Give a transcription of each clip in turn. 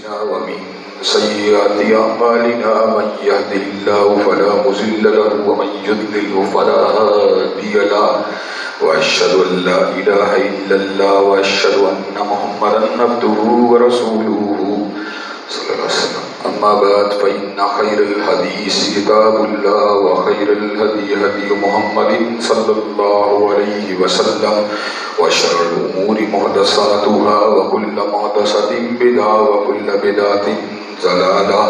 أنفسنا ومن سيئات أعمالنا من يهده الله فلا مضل له ومن يضلل فلا هادي له وأشهد أن لا إله إلا الله وأشهد أن محمدا عبده ورسوله صلى الله عليه وسلم. أما بعد فإن خير الحديث كتاب الله وخير الهدي هدي محمد صلى الله عليه وسلم وشر الأمور محدثاتها وكل محدثة بدعة وكل بدعة ضلالة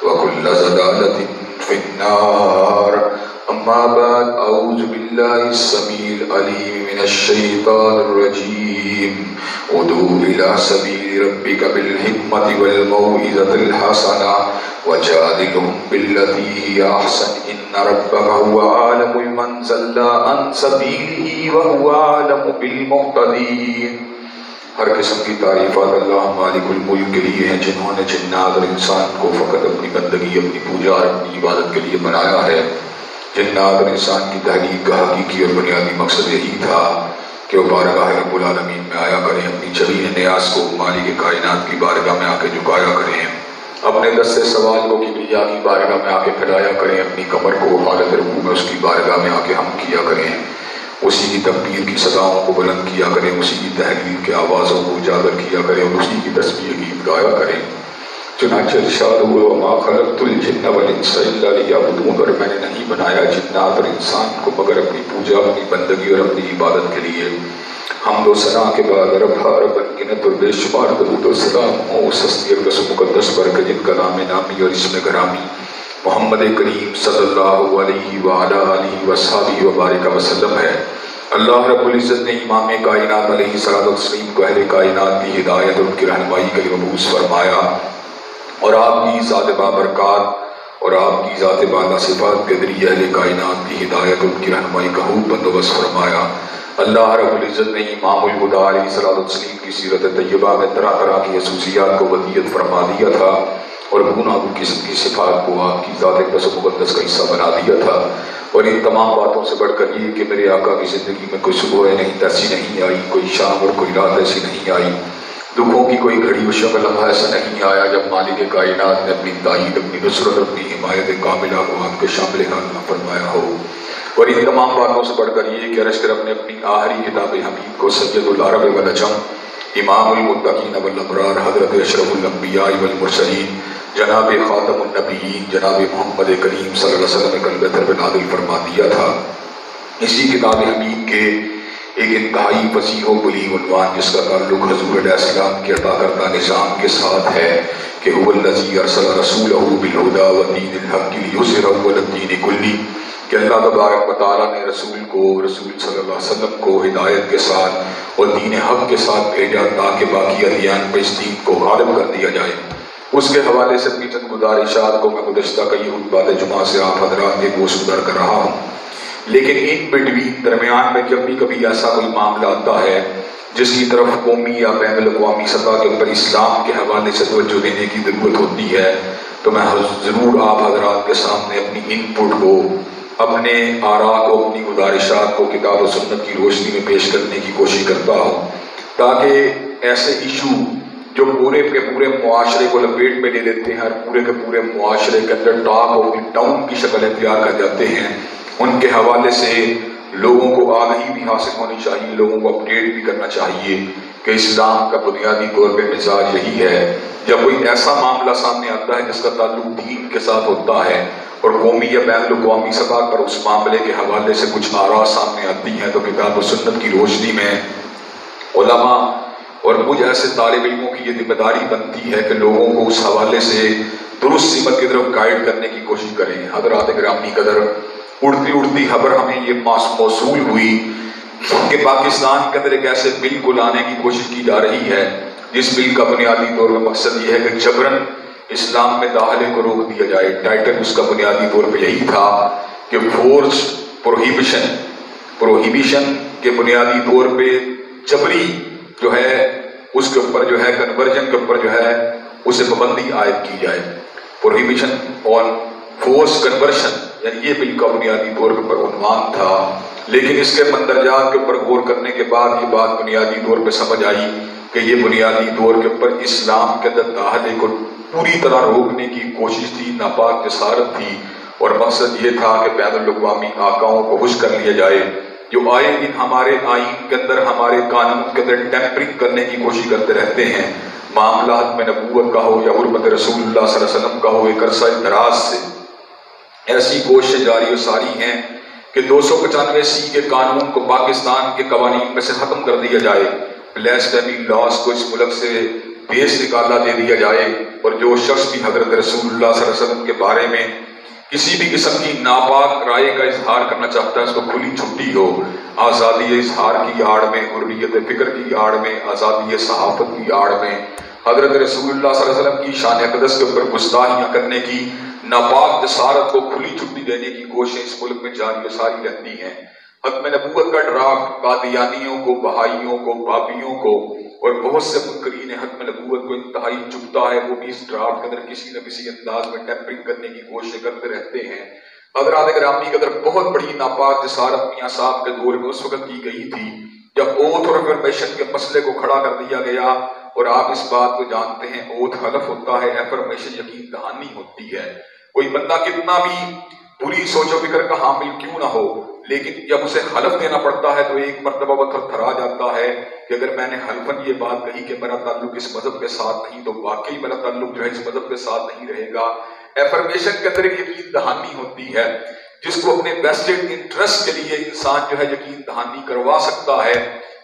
وكل ضلالة في النار. أما بعد أعوذ بالله السميع العليم من الشيطان الرجيم. ادعو إلى سبيل ربك بالحكمة والموعظة الحسنة وجادلهم بالتي هي أحسن إن ربك هو أعلم بمن ضل عن سبيله وهو أعلم بالمهتدين. ہر قسم کی تعریفات اللہ مالک الملک کے لیے ہیں جنہوں نے جنات اور انسان کو فقط اپنی بندگی، اپنی پوجا اور اپنی عبادت کے لیے بنایا ہے. جنات اور انسان کی تحلیق کا حقیقی اور بنیادی مقصد یہی تھا کہ وہ بارگاہ رب العالمین میں آیا کریں، اپنی جبین نیاز کو مالک کائنات کی بارگاہ میں آ کے جھکایا کریں، اپنے دست سوال کو کبریا کی بارگاہ میں آ کے پھیلایا کریں، اپنی کمر کو حالت رکوع میں اس کی بارگاہ میں آ کے ہم کیا کریں، اسی کی تکبیر کی صداؤں کو بلند کیا کریں، اسی کی تحلیل کے آوازوں کو اجاگر کیا کریں اور اسی کی تسبیح گیت گایا کریں. چنانچہ ارشاد ہوا وما خلقت الجن والانس الا لیعبدون، اور میں نے نہیں بنایا جنات اور انسان کو مگر اپنی پوجا، اپنی بندگی اور اپنی عبادت کے لیے. حمد و ثنا کے بعد رب گنت اور بے شمار درود و سلام ہو اس ہستی اقدس و مقدس پر کہ جن کا نام نامی اور اسم گرامی محمد کریم صلی اللہ علیہ وعلی آلہ وصحبہ وبارک وسلم ہے. اللہ رب العزت نے امام کائنات علیہ الصلوۃ والتسلیم کو اہل کائنات کی ہدایت اور ان کی رہنمائی کے لیے مبعوث فرمایا اور آپ کی ذات بابرکات اور آپ کی ذات بالا صفات کے ذریعے اہل کائنات کی ہدایت اور ان کی رہنمائی کا خوب بندوبست فرمایا. اللہ رب العزت نے امام الہدیٰ علیہ الصلوۃ والتسلیم کی سیرت طیبہ میں طرح طرح کی خصوصیات کو ودیت فرما دیا تھا اور گناگو قسم کی صفات کو آپ کی ذات اقدس و مقدس کا حصہ بنا دیا تھا. اور ان تمام باتوں سے بڑھ کر یہ کہ میرے آقا کی زندگی میں کوئی صبح نہیں ایسی نہیں آئی، کوئی شام اور کوئی رات ایسی نہیں آئی، دکھوں کی کوئی گھڑی و شب لمحہ ایسا نہیں آیا جب مالک کائنات نے اپنی تائید، اپنی نصرت، اپنی حمایت کاملہ کو آپ کے شامل حال نہ فرمایا ہو. اور ان تمام باتوں سے بڑھ کر یہ کہ عرض کر اپنے اپنی آخری کتاب حمید کو سید العرب والعجم امام المتقین والابرار حضرت اشرف الانبیاء والمرسلین جناب خاتم النبیین جناب محمد کریم صلی اللہ علیہ وسلم قلب تر میں نازل فرما دیا تھا. اسی کتاب حمید کے ایک انتہائی فصیح و بلیغ عنوان جس کا تعلق حضور علیہ السلام کے عطا کردہ نظام کے ساتھ ہے کہ هو الذی ارسل رسولہ بالہدیٰ ودین الحق لیظہرہ علی الدین کلہ، کہ اللہ تبارک و تعالیٰ نے رسول صلی اللہ علیہ وسلم کو ہدایت کے ساتھ اور دین حق کے ساتھ بھیجا تاکہ باقی ادیان پہ اس دین کو غالب کر دیا جائے. اس کے حوالے سے اپنی چند گزارشات کو میں گزشتہ کئی خطبات جمعہ سے آپ حضرات کے گوشت گزار کر رہا ہوں. لیکن ان بٹوین درمیان میں جب بھی کبھی ایسا کوئی معاملہ آتا ہے جس کی طرف قومی یا بین الاقوامی سطح کے اوپر اسلام کے حوالے سے توجہ دینے کی ضرورت ہوتی ہے تو میں ضرور آپ حضرات کے سامنے اپنی ان پٹ کو، اپنے آراء کو، اپنی گزارشات کو کتاب و سنت کی روشنی میں پیش کرنے کی کوشش کرتا ہوں تاکہ ایسے ایشو جو پورے کے پورے معاشرے کو لپیٹ میں لے لیتے ہیں اور پورے کے پورے معاشرے کے اندر ٹاک اور ڈاؤن کی شکل اختیار کر جاتے ہیں، ان کے حوالے سے لوگوں کو آگاہی بھی حاصل ہونی چاہیے، لوگوں کو اپڈیٹ بھی کرنا چاہیے کہ اسلام کا بنیادی طور پہ مزاج یہی ہے جب کوئی ایسا معاملہ سامنے آتا ہے جس کا تعلق دین کے ساتھ ہوتا ہے اور قومی یا بین الاقوامی سطح پر اس معاملے کے حوالے سے کچھ آراء سامنے آتی ہیں تو کتاب و سنت کی روشنی میں علماء اور مجھ ایسے طالب علموں کی یہ ذمہ داری بنتی ہے کہ لوگوں کو اس حوالے سے درست سمت کی طرف گائیڈ کرنے کی کوشش کریں. حضرات گرامی قدر، اڑتی خبر ہمیں یہ موصول ہوئی کہ پاکستان کے اندر ایک ایسے بل کو لانے کی کوشش کی جا رہی ہے جس بل کا بنیادی طور پر مقصد یہ ہے کہ جبراً اسلام میں داخلے کو روک دیا جائے. ٹائٹل اس کا بنیادی طور پہ یہی تھا کہ فورس پروہیبیشن کے بنیادی طور پہ جبری جو ہے اس کے اوپر جو ہے کنورژن کے اوپر جو ہے اسے پابندی عائد کی جائے. پروہیبیشن آن فورس کنورشن یعنی یہ بل کا بنیادی طور پر عنوان تھا. لیکن اس کے مندرجات کے اوپر غور کرنے کے بعد یہ بات بنیادی طور پہ سمجھ آئی کہ یہ بنیادی طور کے اوپر اسلام کے اندر داخلے کو پوری طرح روکنے کی کوشش تھی، ناپاک جسارت تھی، اور مقصد یہ تھا کہ بین الاقوامی آقاؤں کو خوش کر لیا جائے جو آئے دن ہمارے آئین کے اندر، ہمارے قانون کے اندر ٹیمپرنگ کرنے کی کوشش کرتے رہتے ہیں۔ معاملات میں نبوت کا ہو یا حرمت رسول اللہ صلی اللہ علیہ وسلم کا ہو، ایک عرصہ دراز سے ایسی کوششیں جاری و ساری ہیں کہ 295 کے قانون کو پاکستان کے قوانین میں سے ختم کر دیا جائے، بلیسفیمی لاس کو اس ملک سے بیس نکالا دے دیا جائے، اور جو شخص بھی حضرت رسول اللہ صلی اللہ علیہ وسلم کے بارے میں کسی بھی قسم کی ناپاک رائے کا اظہار کرنا چاہتا ہے اس کو کھلی چھٹی ہو، آزادی اظہار کی آڑ میں، حریت فکر کی آڑ میں، آزادی صحافت کی آڑ میں حضرت رسول اللہ صلی اللہ علیہ وسلم کی شان اقدس کے اوپر گستاخیاں کرنے کی ناپاک جسارت کو کھلی چھٹی دینے کی کوششیں اس ملک میں جاری و ساری رہتی ہیں۔ ختم نبوت کا ڈرافٹ قادیانیوں کو، بہائیوں کو، بابیوں کو اور بہت سے منکرین ختم نبوت کو انتہائی چبھتا ہے، وہ بھی اس ڈرافٹ کے اندر کسی نہ کسی انداز میں ٹیمپرنگ کرنے کی کوشش کرتے رہتے ہیں۔ حضرات گرامی کے اندر بہت بڑی ناپاک جسارت میاں صاحب کے دور میں اس وقت کی گئی تھی جب اوتھ اور افرمیشن کے مسئلے کو کھڑا کر دیا گیا، اور آپ اس بات کو جانتے ہیں اوتھ حلف ہوتا ہے، افرمیشن یقین دہانی ہوتی ہے۔ کوئی بندہ کتنا بھی بری سوچ و فکر کا حامل کیوں نہ ہو، لیکن جب اسے حلف دینا پڑتا ہے تو ایک مرتبہ وہ تھرتھرا جاتا ہے کہ اگر میں نے حلفاً یہ بات کہی کہ میرا تعلق اس مذہب کے ساتھ نہیں تو واقعی میرا تعلق جو ہے اس مذہب کے ساتھ نہیں رہے گا۔ افرمیشن کے اندر ایک یقین دہانی ہوتی ہے جس کو اپنے ویسٹڈ انٹرسٹ کے لیے انسان جو ہے یقین دہانی کروا سکتا ہے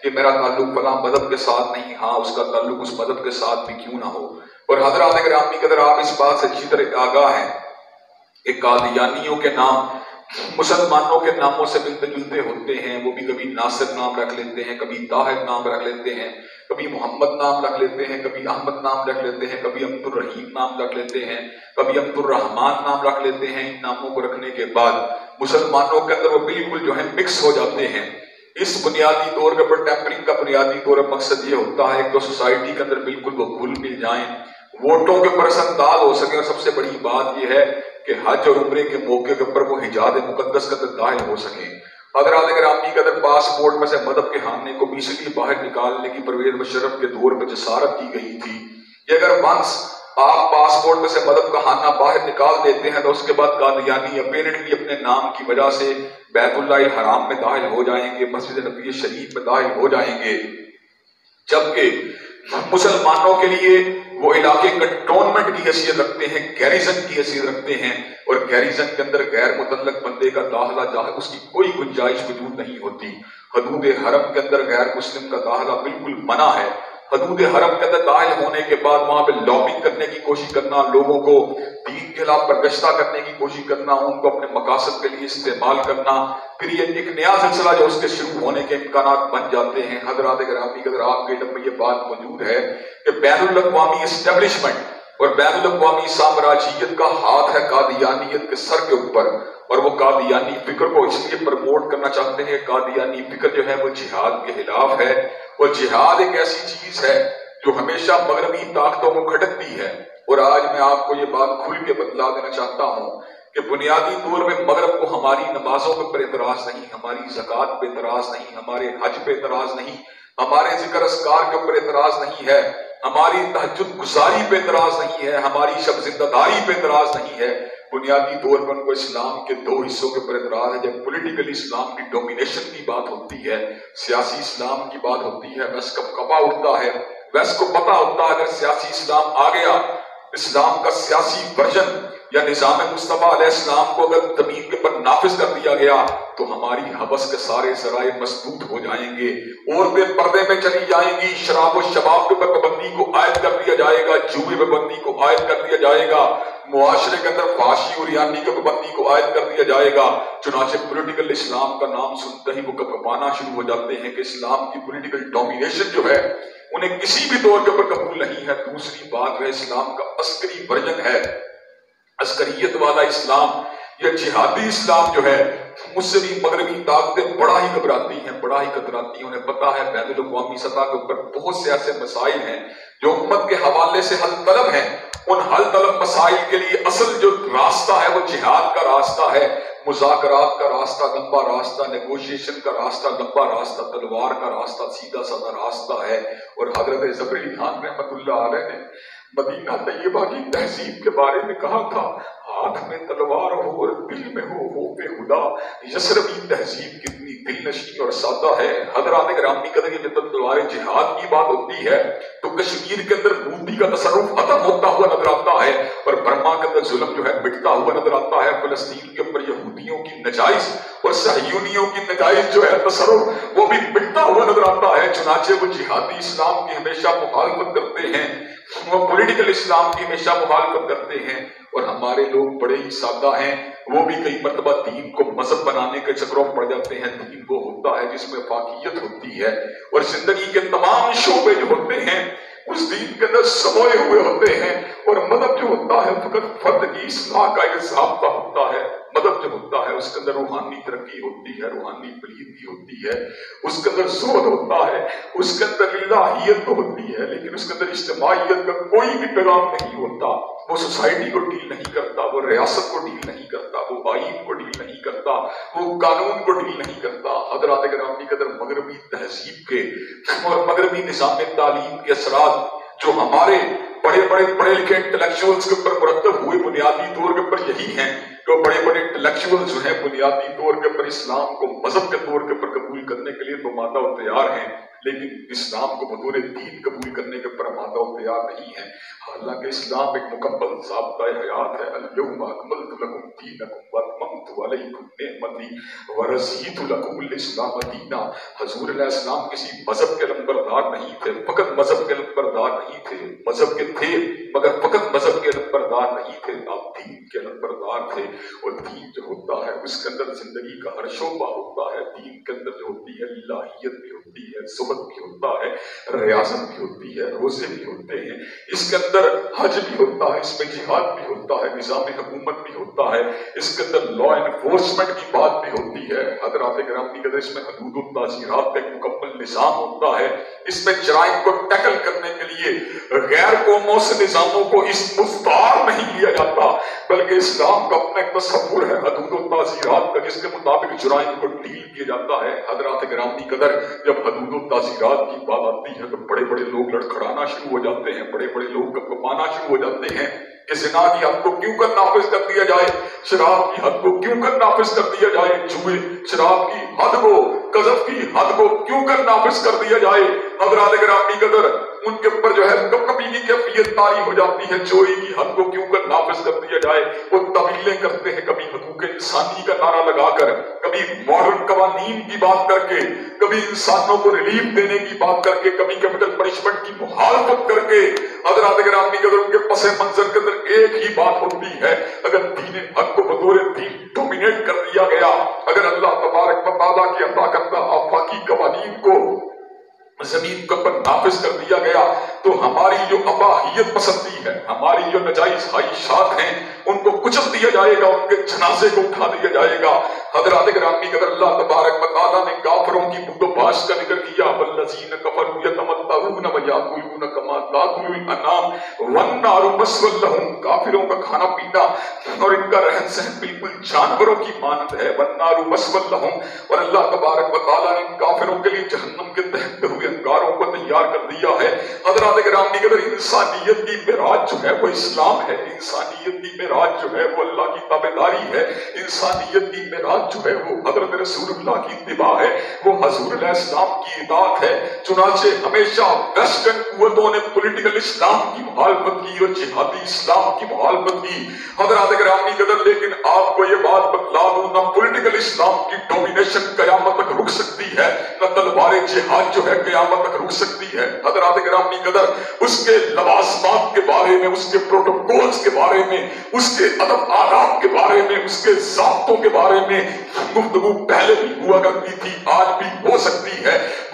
کہ میرا تعلق فلاں مذہب کے ساتھ نہیں، ہاں اس کا تعلق اس مذہب کے ساتھ بھی کیوں نہ ہو۔ اور حضرات گرامی کے اندر آپ اس بات سے اچھی طرح آگاہ ہیں کہ قادیانیوں کے نام مسلمانوں کے ناموں سے ملتے جلتے ہوتے ہیں، وہ بھی کبھی ناصر نام رکھ لیتے ہیں، کبھی طاہر نام رکھ لیتے ہیں، کبھی محمد نام رکھ لیتے ہیں، کبھی احمد نام رکھ لیتے ہیں، کبھی عبد الرحیم نام رکھ لیتے ہیں، کبھی عبد الرحمان نام رکھ لیتے ہیں۔ ان ناموں کو رکھنے کے بعد مسلمانوں کے اندر وہ بالکل جو ہے مکس ہو جاتے ہیں۔ اس بنیادی طور کے اوپر ٹیمپرنگ کا بنیادی طور پر مقصد یہ ہوتا ہے کہ سوسائٹی کے اندر بالکل وہ گھل مل جائیں، ووٹوں کے پرسنتال ہو سکے، اور سب سے بڑی بات یہ ہے کہ حج اور عمرے کے موقع کے اوپر وہ حجاز مقدس کے اندر داخل ہو سکیں۔ حضرات گرامی کے اندر پاسپورٹ میں سے مذہب کے خانے کو بھی اس لیے باہر نکالنے کی پرویز مشرف کے دور میں جسارت کی گئی تھی کہ اگر ونس آپ پاسپورٹ میں سے مذہب کا خانہ باہر نکال دیتے ہیں تو اس کے بعد قادیانی اپیرنٹلی اپنے نام کی وجہ سے بیت اللہ الحرام میں داخل ہو جائیں گے، مسجد نبوی شریف میں داخل ہو جائیں گے، جبکہ مسلمانوں کے لیے وہ علاقے کنٹونمنٹ کی حیثیت رکھتے ہیں، گیریزن کی حیثیت رکھتے ہیں، اور گیریزن کے اندر غیر متعلق بندے کا داخلہ اس کی کوئی گنجائش وجود نہیں ہوتی۔ حدود حرم کے اندر غیر مسلم کا داخلہ بالکل منع ہے۔ حدود حرم کے اندر داخل ہونے کے بعد وہاں پہ لابنگ کرنے کی کوشش کرنا، لوگوں کو دین کے خلاف پرگشتہ کرنے کی کوشش کرنا، ان کو اپنے مقاصد کے لیے استعمال کرنا، پھر یہ ایک نیا سلسلہ جو اس کے شروع ہونے کے امکانات بن جاتے ہیں۔ حضرات گرامی اگر آپ کے علم میں یہ بات موجود ہے کہ بین الاقوامی اسٹیبلشمنٹ اور بین الاقوامی سامراجیت کا ہاتھ ہے قادیانیت کے سر کے اوپر، اور وہ قادیانی فکر کو اس لیے پروموٹ کرنا چاہتے ہیں۔ قادیانی فکر جو ہے وہ جہاد کے خلاف ہے، اور جہاد ایک ایسی چیز ہے جو ہمیشہ مغربی طاقتوں کو کھٹکتی ہے۔ اور آج میں آپ کو یہ بات کھل کے بتلا دینا چاہتا ہوں کہ بنیادی طور میں مغرب کو ہماری نمازوں کے اوپر اعتراض نہیں، ہماری زکوٰۃ پہ اعتراض نہیں، ہمارے حج پہ اعتراض نہیں، ہمارے ذکر اذکار کے اوپر اعتراض نہیں ہے، ہماری تہجد گزاری پہ اعتراض نہیں ہے، ہماری شب زندہ داری پہ اعتراض نہیں ہے۔ بنیادی طور پر ان کو اسلام کے دو حصوں کے اوپر اعتراض ہے۔ جب پولیٹیکل اسلام کی ڈومینیشن کی بات ہوتی ہے، سیاسی اسلام کی بات ہوتی ہے، ویس کا کپا اٹھتا ہے، ویس کو پتہ ہوتا ہے اگر سیاسی اسلام آ گیا، اسلام کا سیاسی ورژن یا نظام مصطفیٰ علیہ السلام کو اگر زمین کے پر نافذ کر دیا گیا تو ہماری حوث کے سارے ذرائع مسدود ہو جائیں گے، عورتیں پردے میں چلی جائیں گی، شراب و شباب کے پر پابندی کو عائد کر دیا جائے گا، جوئے پہ پابندی کو عائد کر دیا جائے گا، معاشرے کے اندر فحاشی اور ریانی کی پابندی کو عائد کر دیا جائے گا۔ چنانچہ پولیٹیکل اسلام کا نام سنتے ہی وہ کپکپانا شروع ہو جاتے ہیں کہ اسلام کی پولیٹیکل ڈومینیشن جو ہے انہیں کسی بھی طور کے اوپر قبول نہیں ہے۔ دوسری بات ہے اسلام کا عسکری ورژن ہے، عسکریت والا اسلام یا جہادی اسلام جو ہے اس سے بھی مغربی طاقتیں بڑا ہی گھبراتی ہیں، بڑا ہی کتراتی ہیں۔ انہیں پتا ہے بین الاقوامی سطح کے اوپر بہت سے ایسے مسائل ہیں جو امت کے حوالے سے حل طلب ہیں، ان حل طلب مسائل کے لیے اصل جو راستہ ہے وہ جہاد کا راستہ ہے۔ مذاکرات کا راستہ لمبا راستہ، نیگوشیشن کا راستہ لمبا راستہ، تلوار کا راستہ سیدھا سادہ راستہ ہے۔ اور حضرت زبری خان رحمۃ اللہ علیہ نے مدینہ طیبہ کی تہذیب کے بارے میں کہا تھا، ہاتھ میں تلوار ہو اور دل میں ہو خوف خدا۔ یثربی تہذیب کتنی دل نشین اور سادہ ہے۔ حضرات گرامی قدر، یہ جب تلوار جہاد کی بات ہوتی ہے تو کشمیر کے اندر مودی کا تصرف ختم ہوتا ہوا نظر آتا ہے، اور برما کے اندر ظلم جو ہے مٹتا ہوا نظر آتا ہے۔ فلسطین کے اوپر یہودیوں کی نجائز اور صہیونیوں کی نجائز جو ہے تصرف، وہ بھی مٹتا ہوا نظر آتا ہے۔ چنانچہ وہ جہادی اسلام کی ہمیشہ مخالفت کرتے ہیں، وہ پولیٹیکل اسلام کی ہمیشہ مخالفت کرتے ہیں، اور ہمارے لوگ بڑے ہی سادہ ہیں، وہ بھی کئی مرتبہ دین کو مذہب بنانے کے چکروں میں پڑ جاتے ہیں۔ دین وہ ہوتا ہے جس میں فاقیت ہوتی ہے، اور زندگی کے تمام شعبے جو ہوتے ہیں اس دین کے اندر سموئے ہوئے ہوتے ہیں، اور مذہب جو ہوتا ہے فقط فرد کی اصلاح کا ایک ضابطہ ہوتا ہے۔ مذہب جو ہوتا ہے اس کے اندر روحانی ترقی ہوتی ہے، روحانی پلیدگی ہوتی ہے، اس کے اندر زہد ہوتا ہے، اس کے اندر الہیت تو ہوتی ہے، لیکن اس کے اندر اجتماعیت کا کوئی بھی پیغام نہیں ہوتا۔ وہ سوسائٹی کو ڈیل نہیں کرتا، وہ ریاست کو ڈیل نہیں کرتا، وہ آئین کو ڈیل نہیں کرتا، وہ قانون کو ڈیل نہیں کرتا۔ حضرات گرامی قدر، مغربی تہذیب کے اور مغربی نظام تعلیم کے اثرات جو ہمارے بڑے بڑے پڑھے لکھے انٹلیکچوئلز کے اوپر مرتب ہوئے، بنیادی طور کے اوپر یہی ہیں کہ وہ بڑے بڑے انٹلیکچوئل جو ہیں بنیادی طور کے اوپر اسلام کو مذہب کے طور کے اوپر قبول کرنے کے لیے تو مادہ و تیار ہیں، لیکن اسلام کو بطور دین قبول کرنے کے اوپر مادہ و تیار نہیں ہیں۔ حالانکہ اسلام ایک مکمل ضابطۂ حیات ہے۔ الیوم اکملت لکم دینکم واتممت علیکم نعمتی ورضیت لکم الاسلام دینا۔ حضور علیہ السلام کسی مذہب کے لمبردار نہیں تھے، فقط مذہب کے لمبردار نہیں تھے، مذہب کے تھے مگر فقط مذہب کے لمبردار نہیں تھے، آپ دین کے لمبردار تھے۔ اور دین جو ہوتا ہے اس کے اندر زندگی کا ہر شعبہ ہوتا ہے۔ دین کے اندر جو ہوتی ہے الہیت بھی ہوتی ہے، زہد بھی ہوتا ہے، ریاضت بھی ہوتی ہے، روزے بھی ہوتے ہیں، اس کے اندر حج بھی ہوتا ہے، اس میں جہاد بھی ہوتا ہے، نظام حکومت بھی ہوتا ہے، اس کے اندر لا انفورسمنٹ کی بات بھی ہوتی ہے۔ حضرات گرامی قدر، اس میں حدود و تعزیرات کا ایک مکمل نظام ہوتا ہے، اس میں جرائم کو ٹیکل کرنے کے لیے غیر قوموں سے نظاموں کو اس مستعار نہیں لیا جاتا، بلکہ اسلام کا اپنا ایک تصور ہے حدود و تعزیرات کا، جس کے مطابق جرائم کو ڈیل کیا جاتا ہے۔ حضرات گرامی قدر، جب حدود و تعزیرات کی بات آتی ہے تو بڑے بڑے لوگ لڑکھڑانا شروع ہو جاتے ہیں، بڑے بڑے لوگ کپکپانا شروع ہو جاتے ہیں کہ زنا کی حد کو کیوں کر نافذ کر دیا جائے، شراب کی حد کو کیوں کر نافذ کر دیا جائے، جوئے شراب کی حد کو، قذف کی حد کو کیوں کر نافذ کر دیا جائے۔ حضرات گرامی قدر، ان کے اوپر جو ہے کبھی کی کیفیت طاری ہو جاتی ہے، چوری کی حد کو کیوں کر نافذ کر دیا جائے۔ وہ طویلیں کرتے ہیں، کبھی حقوق انسانی کا نعرہ لگا کر، کبھی ماڈرن قوانین کی بات کر کے، کبھی انسانوں کو ریلیف دینے کی بات کر کے، کبھی کیپٹل پنشمنٹ کی مخالفت کر کے۔ حضرات گرامی قدر، ان کے پس منظر کے اندر ایک ہی بات ہوتی ہے، اگر دین حق کو بطور دین ڈومینیٹ کر دیا گیا، اگر اللہ تبارک و تعالیٰ کی عطا کردہ آفاقی قوانین کو زمین کے اوپر نافذ کر دیا گیا، تو ہماری جو اباحیت پسندی ہے، ہماری جو نجائز خواہشات ہیں، ان کو کچل دیا جائے گا، ان کے جنازے کو اٹھا دیا جائے گا۔ حضرات گرامی اگر اللہ تبارک و تعالیٰ نے کافروں کی بود و باش کا ذکر کیا، والذین کفروا یتمتعون ویاکلون کما تاکل الانعام والنار مثوی لہم، کافروں کا کھانا پینا اور ان کا رہن سہن بالکل جانوروں کی مانند ہے، والنار مثوی لہم، اور اللہ تبارک و تعالیٰ نے کافروں کے لیے جہنم کے دہتے ہوئے انگاروں کو تیار کر دیا ہے۔ حضرات گرامی اگر انسانیت کی معراج جو ہے وہ اسلام ہے، انسانیت کی معراج جو ہے وہ اللہ کی تابعداری ہے، انسانیت کی معراج جو ہے وہ حضرت رسول اللہ کی اتباع ہے، وہ حضور علیہ السلام کی اطاعت ہے۔ چنانچہ ہمیشہ ویسٹرن قوتوں نے پولیٹیکل اسلام کی مخالفت کی اور جہادی اسلام کی مخالفت کی۔ حضرات گرامی قدر، لیکن آپ کو یہ بات بتلا دوں، نہ پولیٹیکل اسلام کی ڈومینیشن قیامت تک رک سکتی ہے، نہ تلوار جہاد جو ہے قیامت تک رک سکتی ہے۔ حضرات گرامی قدر، اس کے لوازمات کے بارے میں، اس کے پروٹوکولز کے بارے میں، اس کے ادب آداب کے بارے میں، اس کے ضابطوں کے بارے میں گفتگو پہلے بھی ہوا کرتی تھی، آج بھی ہو سکتی ہے،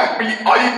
FBI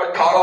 18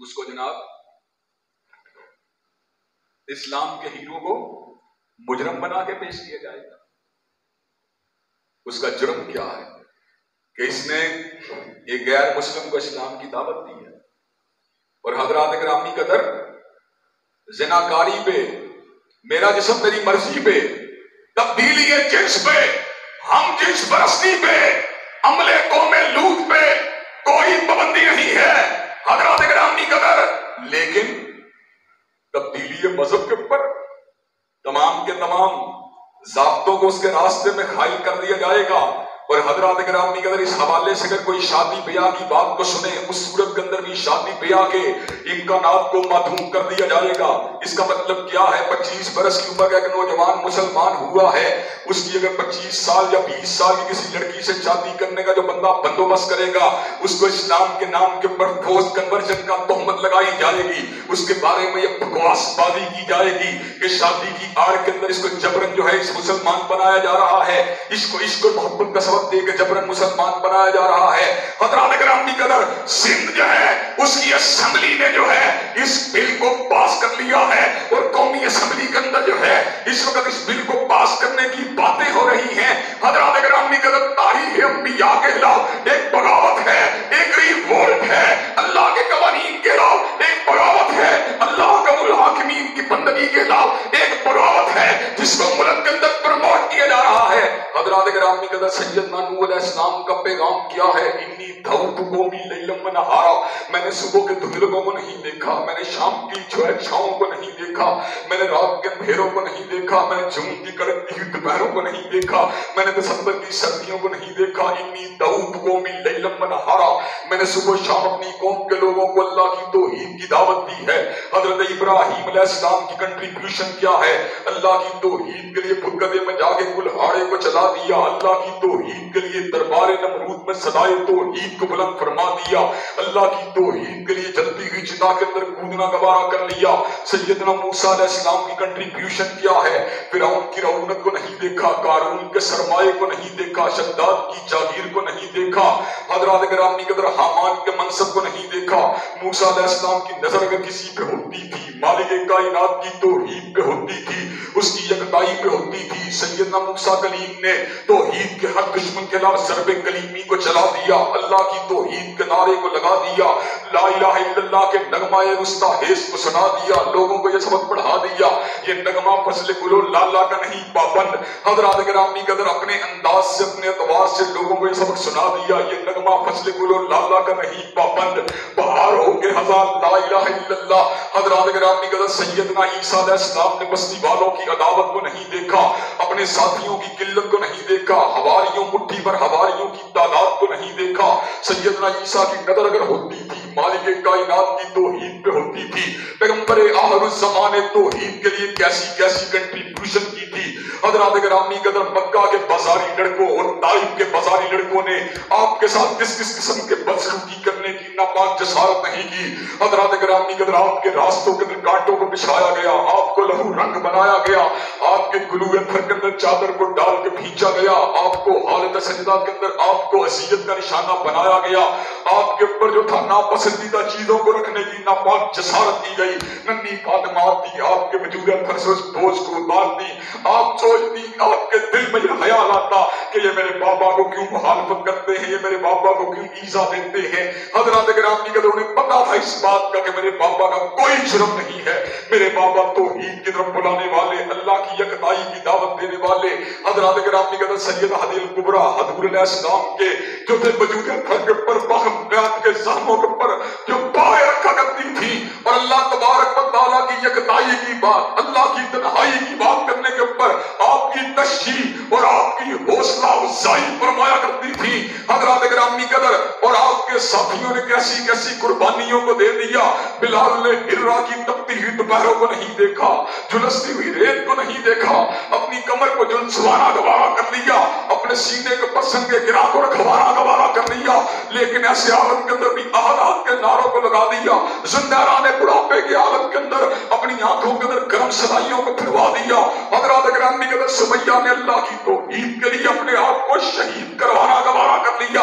اس کو جناب اسلام کے ہیرو کو مجرم بنا کے پیش کیا جائے گا. اس کا جرم کیا ہے کہ اس نے ایک غیر مسلم کو اسلام کی دعوت دی ہے. اور حضرات گرامی قدر، زناکاری پہ، میرا جسم میری مرضی پہ، تبدیلی جنس پہ، ہم جنس پرستی پہ، عمل قوم لوط پہ کوئی پابندی نہیں ہے حضرات گرامی قدر. لیکن تبدیلی مذہب کے اوپر تمام کے تمام ضابطوں کو اس کے راستے میں خائل کر دیا جائے گا. اور حضرات گرامی قدر، اس حوالے سے اگر کوئی شادی بیاہ کی بات کو سنے، اس صورت کے اندر بھی شادی بیاہ کے امکانات کو معدوم کر دیا جائے گا. اس کا مطلب کیا ہے؟ 25 برس کی عمر کا ایک نوجوان مسلمان ہوا ہے، اس کی اگر 25 سال یا 20 سال کی کسی لڑکی سے شادی کرنے کا جو بندہ بندوبست کرے گا، اس کو اسلام کے نام کے اوپر فورس کنورژن کا تہمت لگائی جائے گی. اس کے بارے میں یہ بکواس بازی کی جائے گی کہ شادی کی آڑ کے اندر اس کو جبرن جو ہے اس مسلمان بنایا جا رہا ہے، اس کو محبت کا سبب دے کے جبرن مسلمان بنایا جا رہا ہے. حضرات گرامی قدر، سندھ جو ہے اس کی اسمبلی نے جو ہے اس بل کو پاس کر لیا ہے، اور قومی اسمبلی کے اندر جو ہے اس وقت اس بل کو پاس کرنے کی باتیں ہو رہی ہیں. حضرات گرامی قدر، تاریخ انبیاء کے خلاف ایک بغاوت ہے، ایک ریوولٹ ہے. اللہ کے قوانین کے خلاف ایک بغاوت ہے، اللہ کا الحاکمین کی بندگی کے خلاف ایک بغاوت ہے جس کو ملک کے اندر پروموٹ کیا جا رہا ہے. حضرات گرامی قدر، سیدنا نوح علیہ السلام کا پیغام کیا ہے؟ انی دعوت قومی لیلا و نہارا. میں نے صبح کے دھندلوں کو نہیں دیکھا، میں نے شام کی چھاؤں کو نہیں دیکھا، میں نے رات کے اندھیروں کو نہیں دیکھا، میں نے جون کی کڑکتی ہوئی دوپہروں کو نہیں دیکھا، میں نے دسمبر کی سردیوں کو نہیں دیکھا. انی دعوت قومی لیلا و نہارا. میں نے صبح شام اپنی قوم کے لوگوں کو اللہ کی توحید کی دعوت دی ہے. حضرت ابراہیم علیہ السلام کی کنٹریبیوشن کیا ہے؟ اللہ کی توحید کے لیے بھگدے میں جا کے کلہاڑے کو چلا دیا، اللہ کی توحید کے لیے دربار نمرود میں صدائے توحید کو بلند فرما دیا، اللہ کی توحید کے لیے جلتی ہوئی چتا کے اندر کودنا گوارا کر لیا. سیدنا موسیٰ علیہ السلام کی کنٹریبیوشن کیا ہے؟ فرعون کی رعونت کو نہیں دیکھا، قارون کے سرمایے کو نہیں دیکھا، شداد کی جاگیر کو نہیں دیکھا، حضرات گرامی قدر حامان کے منصب کو نہیں دیکھا. موسیٰ علیہ السلام کی نظر اگر کسی پہ ہوتی تھی، مالک کائنات کی توحید پہ ہوتی تھی، اس کی یکتائی پہ ہوتی تھی. سیدنا موسیٰ کلیم نے توحید کے ہر دشمن کے خلاف ضرب کلیمی کو چلا دیا، اللہ کی توحید کے نعرے کو لگا دیا، لا الہ الا اللہ کے نغمہ مستحیث کو سنا دیا، لوگوں کو یہ سبق پڑھا دیا. یہ نغمہ فضل گلو لالا کا نہیں پابند. حضرات گرامی قدر، اپنے انداز سے اپنے اعتبار سے لوگوں کو یہ سبق سنا دیا، یہ نغمہ فضل گلو لالا کا نہیں پابند. بہار ہو کے ہزار لا الہ الا اللہ. حضرات گرامی قدر، سیدنا عیسیٰ علیہ السلام نے بستی والوں کی عداوت کو نہیں دیکھا، اپنے ساتھیوں کی قلت کو نہیں دیکھا، حواریوں مٹھی پر حواریوں کی تعداد کو نہیں دیکھا. سیدنا عیسیٰ کی نظر اگر ہوتی تھی، مالک کائنات کی توحید پہ ہوتی تھی. پیغمبر آخر الزمان نے توحید کے لیے کیسی کیسی کنٹریبیوشن کی تھی. حضرات گرامی قدر، مکہ کے بازاری لڑکوں اور طائف کے بازاری لڑکوں نے آپ کے ساتھ کس کس قسم کے بدسلوکی کرنے کی ناپاک جسارت نہیں کی. حضرات گرامی قدر، آپ کے راستوں کے اندر کانٹوں کو بچھایا گیا، آپ کو لہو رنگ بنایا گیا، آپ کے گلوئے تھر کے اندر چادر کو ڈال کے بھیجا گیا، آپ کو حالت سجدہ کے اندر آپ کو اذیت کا نشانہ بنایا گیا، آپ کے اوپر جو تھا ناپسندیدہ چیزوں کو رکھنے کی ناپاک جسارت دی گئی. ننھی فاطمہ آتی، آپ کے وجود اندر سے اس بوجھ کو اتارتی. آپ سوچتی، آپ کے دل میں یہ خیال آتا کہ یہ میرے بابا کو کیوں مخالفت کرتے ہیں، یہ میرے بابا کو کیوں ایذا دیتے ہیں. حضرات گرامی قدر، انہیں پتا تھا اس بات کا کہ میرے بابا کا کوئی جرم نہیں ہے، میرے بابا توحید کی طرف بلانے والے، اللہ کی یکتائی کی دعوت دینے والے. حضرات گرامی قدر، سید حدیث کبریٰ حضور علیہ السلام کے جو تھے وجود تھر کے اوپر باہم بیات کے زخموں کے اوپر جو پائے رکھا کرتی تھی، اور اللہ تبارک و تعالیٰ کی یکتائی کی بات، اللہ کی تنہائی کی بات کرنے کے اوپر آپ کی تشجیع اور آپ کی حوصلہ افزائی فرمایا کرتی تھی. حضرات گرامی قدر، اور آپ کے ساتھیوں نے کیسی کیسی قربانیوں کو دے دیا. بلال نے ہررا کی تپتی ہوئی دوپہروں کو نہیں دیکھا، جھلستی ہوئی ریت کو نہیں دیکھا، اپنی کمر کو جھلسوانا گوارا کر لیا، اپنے سینے کو پسند کے گرا کو رکھوانا گوارا کر لیا. لیکن ایسے حالت کے اندر بھی احد کے نعروں کو لگا دیا، زندہران بڑھاپے کی حالت کے اندر اپنی آنکھوں کے اندر گرم سلائیوں کو پھروا دیا. حضرات گرامی قدر، سمیہ نے اللہ کی توحید کے لیے اپنے آپ کو شہید کروانا گوارا کر لیا.